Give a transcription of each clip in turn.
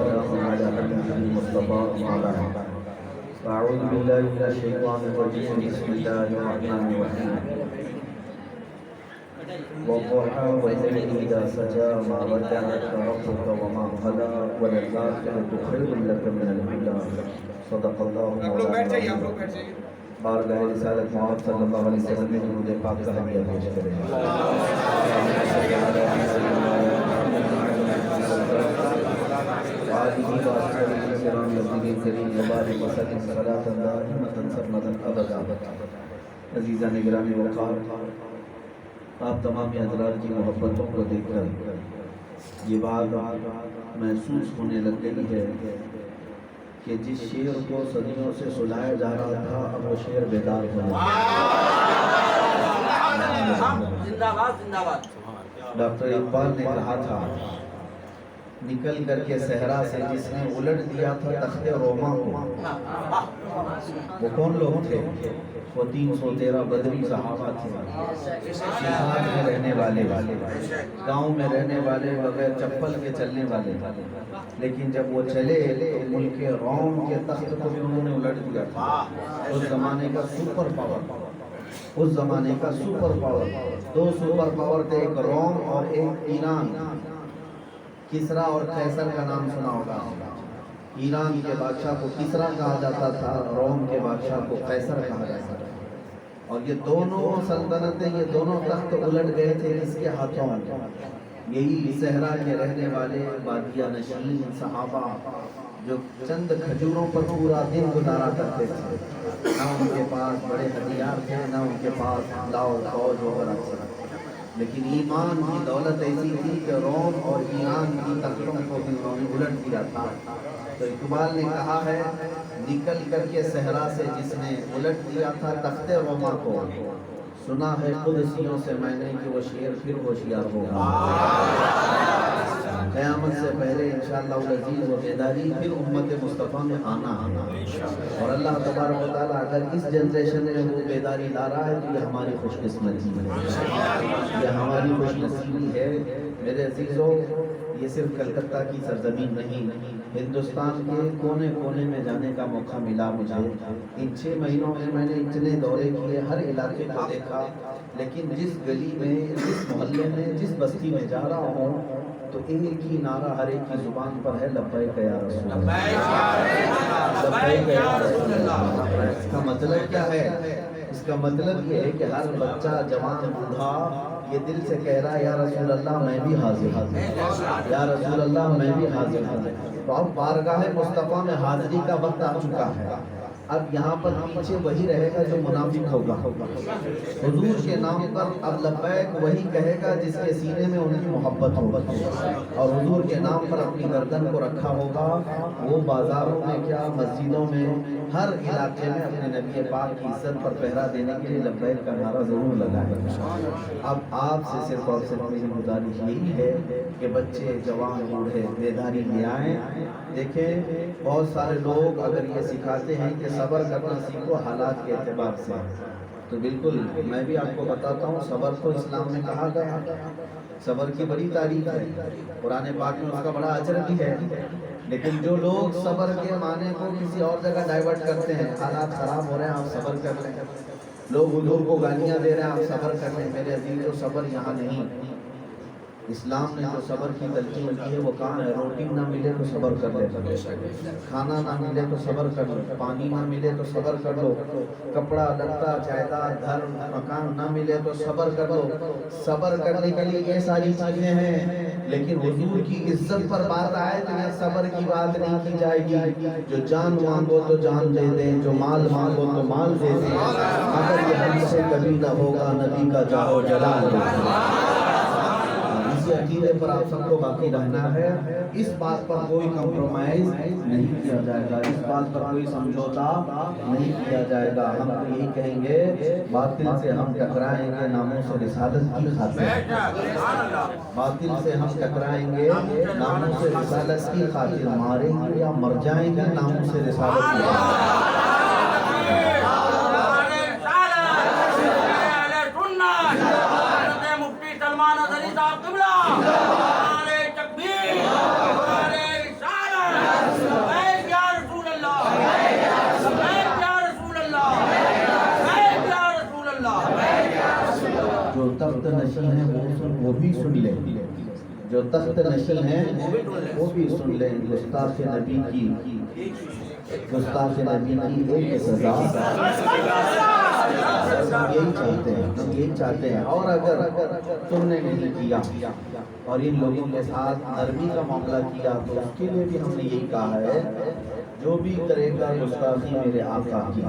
والسلام على حبيبه المصطفى ما بعد. أعوذ بالله من الشيطان الرجيم. بسم الله الرحمن الرحيم. والضحى والليل إذا سجى ما ودعك ربك وما قلى وللآخرة خير لك من الأولى. صدق الله مولانا. بارگاہ رسالت محمد صلی اللہ علیہ وسلم میں درود پاک کا ہدیہ پیش کریں. آلہ و اصحابہ الکرام نبی کریم مبارک وسلم صلاۃ دائمۃ سرمدا ابدا. عزیزان گرامی وقار، آپ تمام حضرات کی محبتوں کو دیکھ کر یہ بات محسوس ہونے لگ گئی ہے کہ جس شیر کو صدیوں سے سلایا جا رہا تھا اب وہ شیر بیدار ہو گیا. ڈاکٹر اقبال نے کہا تھا، نکل کر کے صحرا سے جس نے الٹ دیا تھا تخت روما کو. وہ کون لوگ تھے؟ وہ 313 بدری صحابہ تھے، شہاد میں رہنے والے، گاؤں میں رہنے والے، بغیر چپل کے چلنے والے. لیکن جب وہ چلے تو ملک روم کے تخت کو بھی انہوں نے الٹ دیا تھا. اس زمانے کا سپر پاور، اس زمانے کا سپر پاور. دو سپر پاور تھے، ایک روم اور ایک ایران. کسرا اور قیصر کا نام سنا ہوگا. ایران کے بادشاہ کو کسرا کہا جاتا تھا، روم کے بادشاہ کو قیصر کہا جاتا تھا. اور یہ دونوں سلطنتیں، یہ دونوں تخت الٹ گئے تھے کس کے ہاتھوں؟ یہی صحرا کے رہنے والے بادیہ نشین صحابہ جو چند کھجوروں پر پورا دن گزارا کرتے تھے. نہ ان کے پاس بڑے ہتھیار تھے، نہ ان کے پاس لاؤ فوج وغیرہ تھے، لیکن ایمان کی دولت ایسی تھی کہ روم اور ایران کی تختوں کو بھی انہوں نے الٹ دیا تھا. تو اقبال نے کہا ہے، نکل کر کے صحرا سے جس نے الٹ دیا تھا تخت روما کو، سنا ہے قدسیوں سے میں نے کہ وہ شیر پھر ہوشیار ہوگا. قیامت سے پہلے انشاءاللہ العزیز و بیداری پھر امت مصطفیٰ میں آنا. اور اللہ تبارک و تعالیٰ اگر اس جنریشن میں وہ بیداری لا رہا ہے تو یہ ہماری خوش قسمتی ہے، یہ ہماری خوش نصیبی ہے. میرے عزیزوں، یہ صرف کلکتہ کی سرزمین نہیں، ہندوستان کے کونے کونے میں جانے کا موقع ملا مجھے. ان 6 مہینوں میں نے اتنے دورے کیے، ہر علاقے کو دیکھا، لیکن جس گلی میں، جس محلے میں، جس بستی میں جا رہا ہوں تو ایک ہی نعرہ ہر ایک کی زبان پر ہے، لبیک یا رسول اللہ، لبیک یا رسول اللہ. اس کا مطلب کیا ہے؟ اس کا مطلب یہ ہے کہ ہر بچہ، جوان، بوڑھا یہ دل سے کہہ رہا ہے یا رسول اللہ میں بھی حاضر ہوں، یا رسول اللہ میں بھی حاضر ہوں. تو اب بارگاہ مصطفیٰ میں حاضری کا وقت آ چکا ہے. اب یہاں پر پیچھے وہی رہے گا جو منافق ہوگا. حضور کے نام پر اب لبیک وہی کہے گا جس کے سینے میں ان کی محبت ہوگا اور حضور کے نام پر اپنی گردن کو رکھا ہوگا. وہ بازاروں میں کیا، مسجدوں میں، ہر علاقے میں اپنے نبی پاک کی عزت پر پہرا دینے کے لیے لبیک کا نعرہ ضرور لگائے. اب آپ سے صرف اور صرف میری گزارش یہی ہے کہ بچے، جوان، بوڑھے بیداری لے آئیں. دیکھیں، بہت سارے لوگ اگر یہ سکھاتے ہیں کہ صبر کرنا سیکھو حالات کے اعتبار سے، تو بالکل میں بھی آپ کو بتاتا ہوں، صبر کو اسلام میں کہا گیا. صبر کی بڑی تعریف ہے، قرآن پاک میں اس کا بڑا اجر بھی ہے. لیکن جو لوگ صبر کے معنی کو کسی اور جگہ ڈائیورٹ کرتے ہیں، حالات خراب ہو رہے ہیں آپ صبر کر لیں، لوگ حضور کو گالیاں دے رہے ہیں آپ صبر کر لیں. میرے عزیزو، صبر یہاں نہیں. اسلام نے جو صبر کی تلقین کی ہے وہ کہاں ہے؟ روٹی نہ ملے تو صبر کر لے، کھانا نہ ملے تو صبر کر لو، پانی نہ ملے تو صبر کر لو، کپڑا لتا جائیداد گھر مکان نہ ملے تو صبر کر لو. صبر کرنے کے لیے یہ ساری چیزیں ہیں، لیکن حضور کی عزت پر بات آئے تو یہ صبر کی بات نہیں کی جائے گی. جو جان مانگو تو جان دے دیں، جو مال مانگو تو مال دے دیں، مگر یہ ہم سے کبھی نہ ہوگا نبی کا جاہو جلال. اسی عقیدے پر آپ سب کو باقی رہنا ہے. اس بات پر کوئی کمپرومائز نہیں کیا جائے گا، اس بات پر کوئی سمجھوتا نہیں کیا جائے گا. ہم تو یہی کہیں گے، باطل سے ہم ٹکرائیں گے ناموس رسالت کی خاطر، باطل سے ہم ٹکرائیں گے ناموس رسالت کی خاطر، ماریں گے یا مر جائیں گے ناموس رسالت کی خاطر. نشین ہیں وہ بھی سن لیں، جو تخت نشین ہیں وہ بھی سن لیں، گستاخ نبی کی ایک سزا ہم یہی چاہتے ہیں۔ اور اگر تم نے نہیں کیا اور ان لوگوں کے ساتھ نرمی کا معاملہ کیا تو اس کے لیے بھی ہم نے یہی کہا ہے، جو بھی کرے گا گستاخی میرے آقا کی،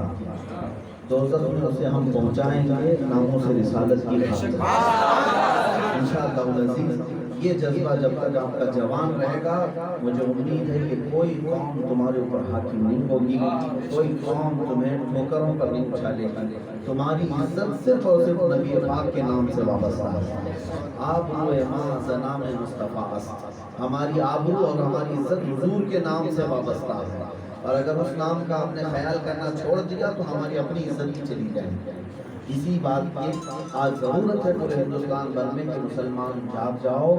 دوزخ میں اسے ہم پہنچائیں گے ناموں سے رسالت کی خاطر۔ انشاءاللہ العزیز یہ جذبہ جب تک آپ کا جوان رہے گا، مجھے امید ہے کہ کوئی قوم تمہارے اوپر حاکم نہیں ہوگی، کوئی قوم تمہیں ٹھوکروں پر نہیں اچھالے گی۔ تمہاری عزت صرف اور صرف نبی پاک کے نام سے وابستہ ہے۔ آبرو ماں زنام مصطفیٰ است، ہماری آبرو اور ہماری عزت حضور کے نام سے وابستہ ہے، اور اگر اس نام کا آپ نے خیال کرنا چھوڑ دیا تو ہماری اپنی عزت ہی چلی جائے گی۔ اسی بات کی آج ضرورت ہے پورے ہندوستان بھر میں کہ مسلمان جاگ جاؤ۔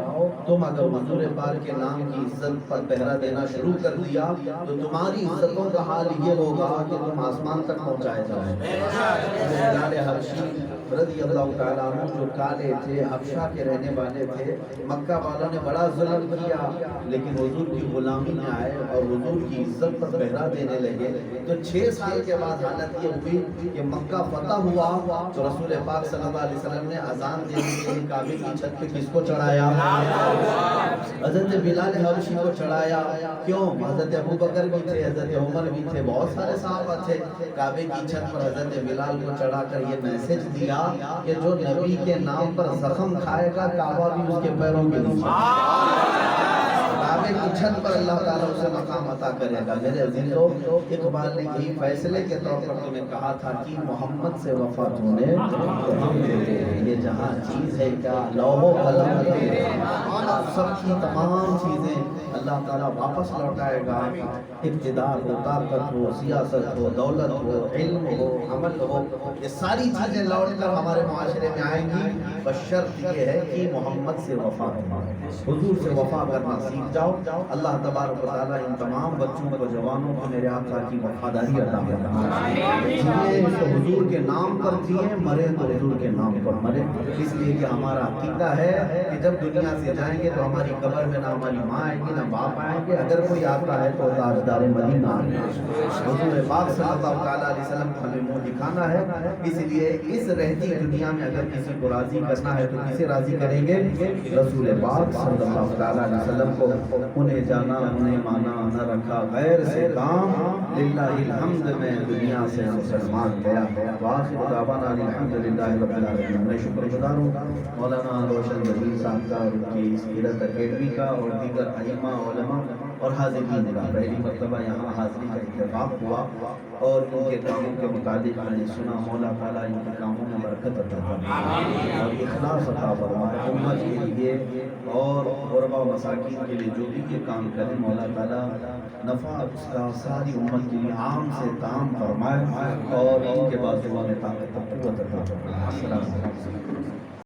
تم اگر حضور پاک کے نام کی عزت پر پہرا دینا شروع کر دیا تو تمہاری عزتوں کا حال یہ ہوگا کہ تم آسمان تک پہنچائے جائیں۔ بلال حبشی رضی اللہ تعالیٰ عنہ جو کالے تھے، حبشہ کے رہنے والے تھے، مکہ والوں نے بڑا ظلم کیا، لیکن حضور کی غلامی میں آئے اور حضور کی عزت پر پہرا دینے لگے تو 6 سال کے بعد حالت یہ ہوئی کہ مکہ فتح ہوا تو رسول پاک صلی اللہ علیہ وسلم نے اذان دینے کے لیے کعبے کی چھت پہ کس کو چڑھایا؟ حضرت بلال حبشی کو چڑھایا۔ کیوں؟ حضرت ابوبکر بھی تھے، حضرت عمر بھی تھے، بہت سارے صحابہ تھے۔ کعبے کی چھت پر حضرت بلال کو چڑھا کر یہ میسج دیا کہ جو نبی کے نام پر زخم کھائے گا کعبہ بھی اس کے پیروں کے نیچے، کعبے کی چھت پر اللہ تعالیٰ اسے مقام عطا کرے گا۔ میرے عزیزو، اقبال نے یہی فیصلے کے طور پر تمہیں کہا تھا کہ محمد سے وفا تو نے یہ جہاں چیز ہے کیا لوح و قلم ہے، سب کی تمام چیزیں اللہ تعالیٰ واپس لوٹائے گا۔ اقتدار ہو، طاقت ہو، سیاست ہو، دولت ہو، علم ہو، عمل ہو، یہ ساری چیزیں لوٹ کر ہمارے معاشرے میں آئیں گی، بس شرط یہ ہے کہ محمد سے وفا کرنا، حضور سے وفا کرنا سیکھ جاؤ۔ اللہ تبارک و تعالیٰ ان تمام بچوں کو، جوانوں کو میرے آقا کی وفاداری عطا فرمائے۔ جیے تو حضور کے نام پر جیے، مرے تو حضور کے نام پر مرے، اس لیے کہ ہمارا عقیدہ ہے کہ جب دنیا سے جائیں گے تو ہماری قبر میں نہ ہماری ماں آئے گی نہ باپ آئیں گے، اگر کوئی آتا ہے تو تاجدار مدینہ آئے گا۔ حضور پاک صلی اللہ تعالیٰ علیہ وسلم کو ہمیں منہ دکھانا ہے، اس لیے اس رہتی دنیا میں اگر کسی کو راضی کرنا ہے تو کسے راضی کریں گے؟ رسول پاک صلی اللہ تعالیٰ علیہ وسلم کو۔ انہیں جانا انہیں مانا نہ رکھا غیر سے کام، للہ الحمد میں دنیا سے مسلمان گیا۔ وآخر دعوانا الحمدللہ رب العالمین۔ میں شکر گزار ہوں مولانا روشن وزیر صاحب کا اور ان کی سیرت اکیڈمی کا اور دیگر ائمہ علماء اور حاضرین کا۔ پہلی مرتبہ یہاں حاضری کا اتفاق ہوا اور ان کے کاموں کے متعلق میں نے سنا، مولا تعالیٰ ان کے کاموں میں برکت عطا فرمائے اور اخلاص عطا فرمائے امت کے لیے اور غربا و مساکین کے لیے جو بھی یہ کام کریں، مولا تعالیٰ نفع اس کا ساری امت کے لیے عام سے تام فرمائے اور ان کے بعد میں طاقت و قوت عطا فرمائے۔ السلام علیکم۔